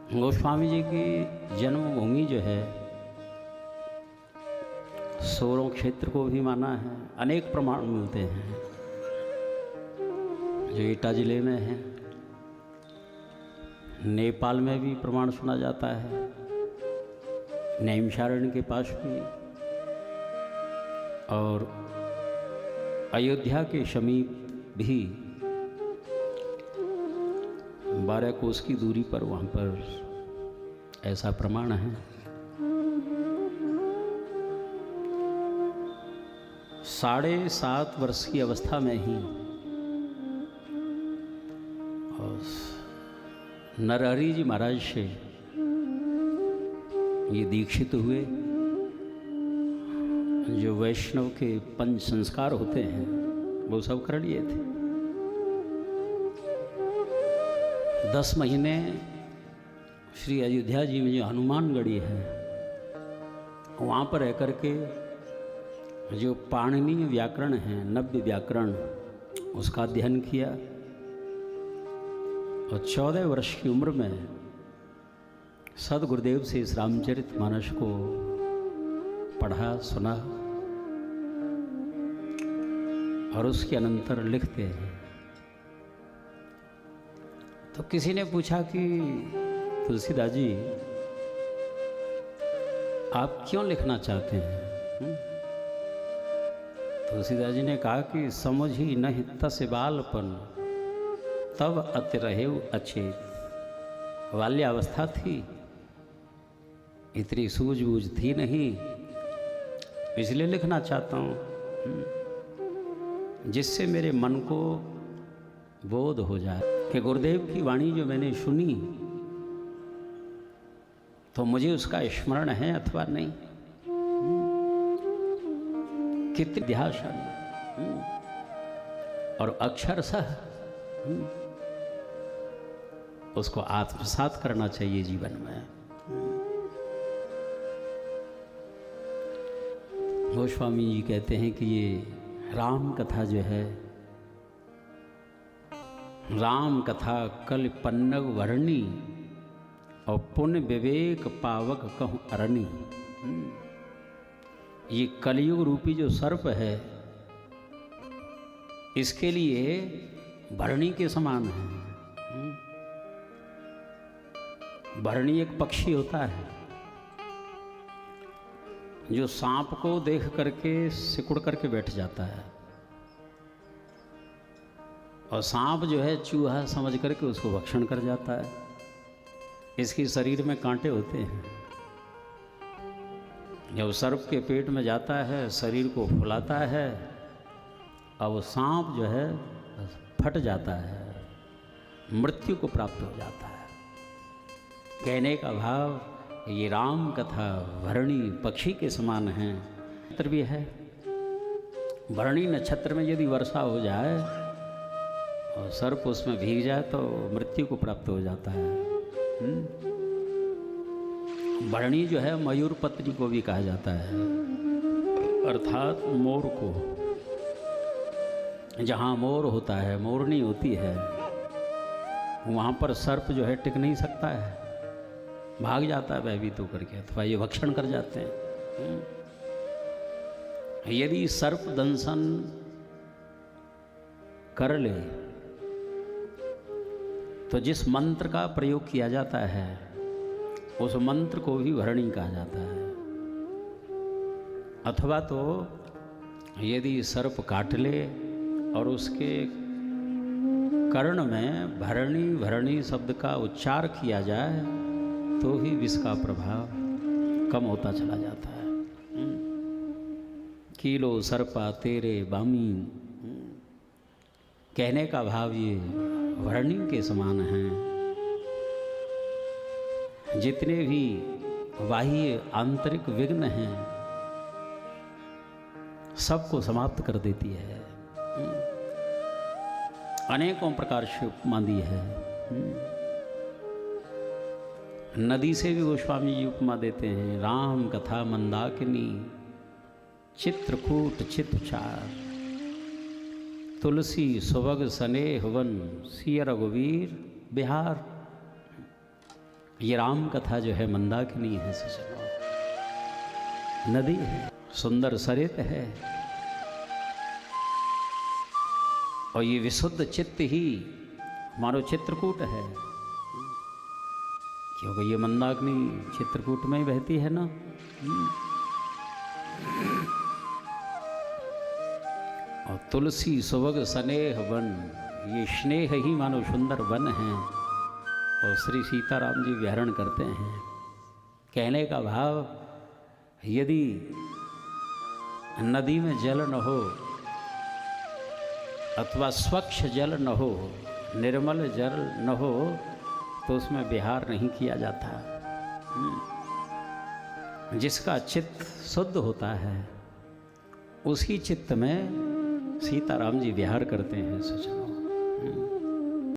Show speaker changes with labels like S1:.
S1: गोस्वामी जी की जन्मभूमि जो है सोरों क्षेत्र को भी माना है। अनेक प्रमाण मिलते हैं जो एटा जिले में है। नेपाल में भी प्रमाण सुना जाता है, नैमिषारण्य के पास भी, और अयोध्या के समीप भी 12 कोस की दूरी पर वहाँ पर ऐसा प्रमाण है। 7.5 वर्ष की अवस्था में ही और नरहरि जी महाराज से ये दीक्षित हुए। जो वैष्णव के पंच संस्कार होते हैं वो सब कर लिए थे। 10 महीने श्री अयोध्या जी में जो हनुमानगढ़ी है वहाँ पर रह कर के जो पाणिनीय व्याकरण है, नव्य व्याकरण, उसका अध्ययन किया। और 14 वर्ष की उम्र में सद्गुरुदेव से इस रामचरितमानस को पढ़ा सुना और उसके अनंतर लिखते हैं। तो किसी ने पूछा कि तुलसीदास जी आप क्यों लिखना चाहते हैं? तुलसीदास जी ने कहा कि समझ ही नहीं तस बालपन तब अति रहे अचेत। बाल्यावस्था थी, इतनी सूझबूझ थी नहीं, इसलिए लिखना चाहता हूँ जिससे मेरे मन को बोध हो जाए कि गुरुदेव की वाणी जो मैंने सुनी तो मुझे उसका स्मरण है अथवा नहीं। कितने ध्यान और अक्षरशः उसको आत्मसात करना चाहिए जीवन में। गोस्वामी जी कहते हैं कि ये राम कथा जो है, राम कथा कल पन्नग वर्णी और पुण्य विवेक पावक कहूँ अरणी। ये कलयुग रूपी जो सर्प है इसके लिए भरणी के समान है। भरणी एक पक्षी होता है जो सांप को देख करके सिकुड़ करके बैठ जाता है, और सांप जो है चूहा समझ करके उसको भक्षण कर जाता है। इसके शरीर में कांटे होते हैं। जब सर्प के पेट में जाता है, शरीर को फुलाता है, और वो सांप जो है फट जाता है, मृत्यु को प्राप्त हो जाता है। कहने का भाव ये राम कथा भरणी पक्षी के समान है। नक्षत्र भी है, भरणी नक्षत्र में यदि वर्षा हो जाए और सर्प उसमें भीग जाए तो मृत्यु को प्राप्त हो जाता है। भरणी जो है मयूर पत्नी को भी कहा जाता है, अर्थात मोर को। जहाँ मोर होता है, मोरनी होती है, वहाँ पर सर्प जो है टिक नहीं सकता है, भाग जाता है भयभीत होकर के, अथवा ये भक्षण कर जाते हैं। यदि सर्प दंशन कर ले तो जिस मंत्र का प्रयोग किया जाता है उस मंत्र को भी भरणी कहा जाता है। अथवा तो यदि सर्प काट ले और उसके कर्ण में भरणी भरणी शब्द का उच्चार किया जाए तो ही विष का प्रभाव कम होता चला जाता है। कीलो सर्पा तेरे बामी, कहने का भाव ये भरणी के समान है। जितने भी बाह्य आंतरिक विघ्न हैं सबको समाप्त कर देती है। अनेकों प्रकार से उपमा दी है। नदी से भी गोस्वामी जी उपमा देते हैं। राम कथा मंदाकिनी चित्रकूट चित्रचार, तुलसी सुभग स्नेह वन सिय रघुवीर बिहार। ये राम कथा जो है मंदाकिनी है सजनों, नदी है, सुंदर सरित है, और ये विशुद्ध चित्त ही हमारो चित्रकूट है, क्योंकि ये मंदाकिनी चित्रकूट में ही बहती है ना। और तुलसी सुभग स्नेह वन, ये स्नेह ही मानो सुंदर वन है, और श्री सीताराम जी विहरण करते हैं। कहने का भाव, यदि नदी में जल न हो अथवा स्वच्छ जल न हो, निर्मल जल न हो, तो उसमें विहार नहीं किया जाता। जिसका चित्त शुद्ध होता है उसी चित्त में सीताराम जी विहार करते हैं सजनों।